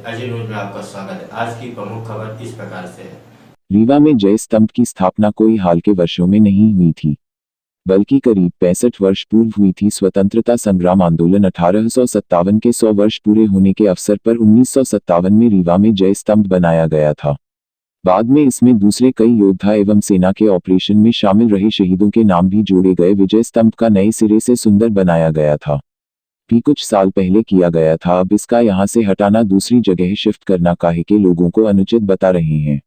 Ajay news में आपका स्वागत है। आज की प्रमुख खबर इस प्रकार से है। रीवा में जय स्तंभ की स्थापना कोई हाल के वर्षों में नहीं हुई थी, बल्कि करीब 65 वर्ष पूर्व हुई थी। स्वतंत्रता संग्राम आंदोलन 1857 के 100 वर्ष पूरे होने के अवसर पर 1957 में रीवा में जय स्तंभ बनाया गया था। बाद में इसमें दूसरे कई योद्धा एवं सेना के ऑपरेशन में शामिल रहे शहीदों के नाम भी जोड़े गए। विजय स्तंभ का नए सिरे से सुंदर बनाया गया था भी कुछ साल पहले किया गया था। अब इसका यहां से हटाना, दूसरी जगह शिफ्ट करना काहे के लोगों को अनुचित बता रहे हैं।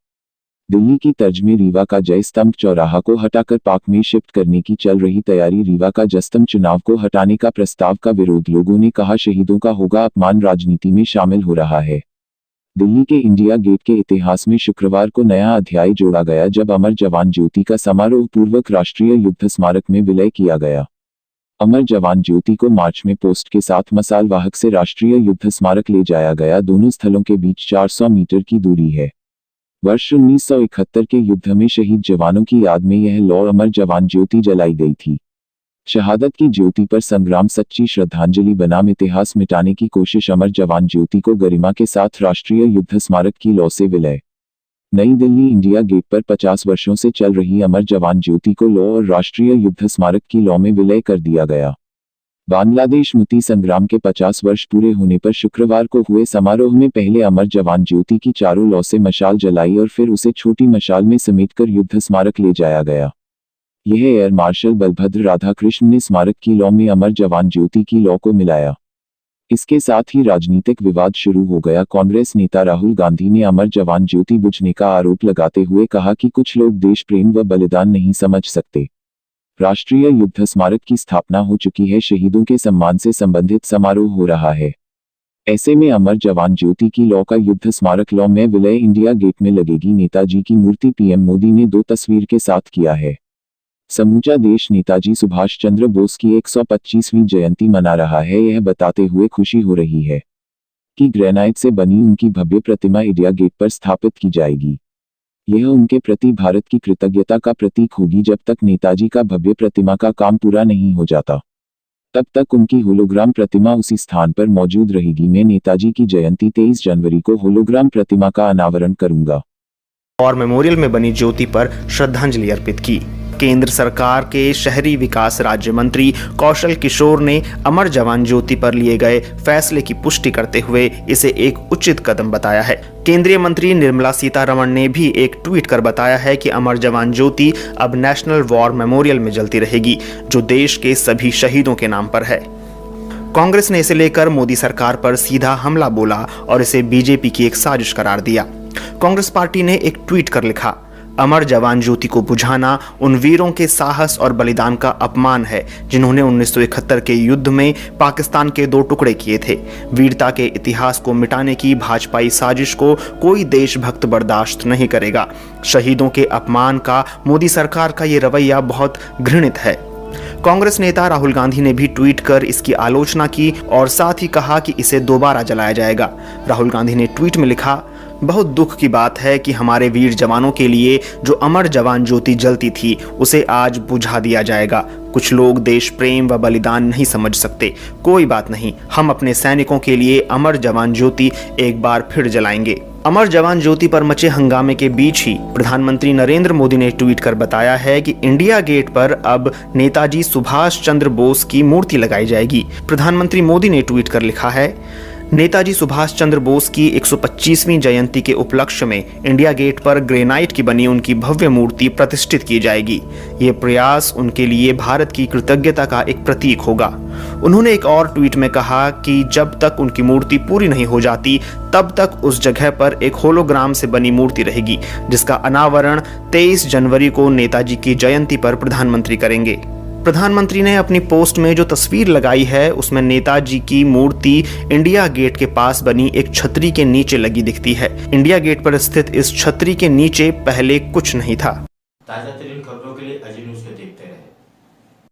दिल्ली की तर्ज में रीवा का जय स्तंभ चौराहा को हटाकर पार्क में शिफ्ट करने की चल रही तैयारी। रीवा का जयस्तंभ चुनाव को हटाने का प्रस्ताव का विरोध। लोगों ने कहा शहीदों का होगा अपमान, राजनीति में शामिल हो रहा है। दिल्ली के इंडिया गेट के इतिहास में शुक्रवार को नया अध्याय जोड़ा गया जब अमर जवान ज्योति का समारोह पूर्वक राष्ट्रीय युद्ध स्मारक में विलय किया गया। अमर जवान ज्योति को मार्च में पोस्ट के साथ मसाल वाहक से राष्ट्रीय युद्ध स्मारक ले जाया गया। दोनों स्थलों के बीच 400 मीटर की दूरी है। वर्ष 1971 के युद्ध में शहीद जवानों की याद में यह लौ अमर जवान ज्योति जलाई गई थी। शहादत की ज्योति पर संग्राम सच्ची श्रद्धांजलि बनाम इतिहास मिटाने की कोशिश। अमर जवान ज्योति को गरिमा के साथ राष्ट्रीय युद्ध स्मारक की लौ से विलय। नई दिल्ली इंडिया गेट पर 50 वर्षों से चल रही अमर जवान ज्योति को लौ और राष्ट्रीय युद्ध स्मारक की लौ में विलय कर दिया गया। बांग्लादेश मुक्ति संग्राम के 50 वर्ष पूरे होने पर शुक्रवार को हुए समारोह में पहले अमर जवान ज्योति की चारों लौ से मशाल जलाई और फिर उसे छोटी मशाल में समेटकर युद्ध स्मारक ले जाया गया। यह एयर मार्शल बलभद्र राधाकृष्ण ने स्मारक की लौ में अमर जवान ज्योति की लौ को मिलाया। इसके साथ ही राजनीतिक विवाद शुरू हो गया। कांग्रेस नेता राहुल गांधी ने अमर जवान ज्योति बुझने का आरोप लगाते हुए कहा कि कुछ लोग देश प्रेम व बलिदान नहीं समझ सकते। राष्ट्रीय युद्ध स्मारक की स्थापना हो चुकी है, शहीदों के सम्मान से संबंधित समारोह हो रहा है। ऐसे में अमर जवान ज्योति की लौ का युद्ध स्मारक लौ में विलय इंडिया गेट में लगेगी। नेताजी की मूर्ति पीएम मोदी ने 2 तस्वीर के साथ किया है। समूचा देश नेताजी सुभाष चंद्र बोस की 125वीं जयंती मना रहा है। यह बताते हुए खुशी हो रही है कि ग्रेनाइट से बनी उनकी भव्य प्रतिमा इंडिया गेट पर स्थापित की जाएगी। यह उनके प्रति भारत की कृतज्ञता का प्रतीक होगी। जब तक नेताजी का भव्य प्रतिमा का काम पूरा नहीं हो जाता, तब तक उनकी होलोग्राम प्रतिमा उसी स्थान पर मौजूद रहेगी। मैं नेताजी की जयंती 23 जनवरी को होलोग्राम प्रतिमा का अनावरण करूंगा और मेमोरियल में बनी ज्योति पर श्रद्धांजलि अर्पित की। केंद्र सरकार के शहरी विकास राज्य मंत्री कौशल किशोर ने अमर जवान ज्योति पर लिए गए फैसले की पुष्टि करते हुए इसे एक उचित कदम बताया है। केंद्रीय मंत्री निर्मला सीतारमण ने भी एक ट्वीट कर बताया है कि अमर जवान ज्योति अब नेशनल वॉर मेमोरियल में जलती रहेगी, जो देश के सभी शहीदों के नाम पर है। कांग्रेस ने इसे लेकर मोदी सरकार पर सीधा हमला बोला और इसे बीजेपी की एक साजिश करार दिया। कांग्रेस पार्टी ने एक ट्वीट कर लिखा, अमर जवान ज्योति को बुझाना उन वीरों के साहस और बलिदान का अपमान है जिन्होंने 1971 के युद्ध में पाकिस्तान के 2 टुकड़े किए थे। वीरता के इतिहास को मिटाने की भाजपाई साजिश को कोई देशभक्त बर्दाश्त नहीं करेगा। शहीदों के अपमान का मोदी सरकार का ये रवैया बहुत घृणित है। कांग्रेस नेता राहुल गांधी ने भी ट्वीट कर इसकी आलोचना की और साथ ही कहा कि इसे दोबारा जलाया जाएगा। राहुल गांधी ने ट्वीट में लिखा, बहुत दुख की बात है कि हमारे वीर जवानों के लिए जो अमर जवान ज्योति जलती थी उसे आज बुझा दिया जाएगा। कुछ लोग देश प्रेम व बलिदान नहीं समझ सकते। कोई बात नहीं, हम अपने सैनिकों के लिए अमर जवान ज्योति एक बार फिर जलाएंगे। अमर जवान ज्योति पर मचे हंगामे के बीच ही प्रधानमंत्री नरेंद्र मोदी ने ट्वीट कर बताया है कि इंडिया गेट पर अब नेताजी सुभाष चंद्र बोस की मूर्ति लगाई जाएगी। प्रधानमंत्री मोदी ने ट्वीट कर लिखा है, नेताजी सुभाष चंद्र बोस की 125वीं जयंती के उपलक्ष्य में इंडिया गेट पर ग्रेनाइट की बनी उनकी भव्य मूर्ति प्रतिष्ठित की जाएगी। ये प्रयास उनके लिए भारत की कृतज्ञता का एक प्रतीक होगा। उन्होंने एक और ट्वीट में कहा कि जब तक उनकी मूर्ति पूरी नहीं हो जाती तब तक उस जगह पर एक होलोग्राम से बनी मूर्ति रहेगी, जिसका अनावरण 23 जनवरी को नेताजी की जयंती पर प्रधानमंत्री करेंगे। प्रधानमंत्री ने अपनी पोस्ट में जो तस्वीर लगाई है उसमें नेताजी की मूर्ति इंडिया गेट के पास बनी एक छतरी के नीचे लगी दिखती है। इंडिया गेट पर स्थित इस छतरी के नीचे पहले कुछ नहीं था। ताजा तरीन खबरों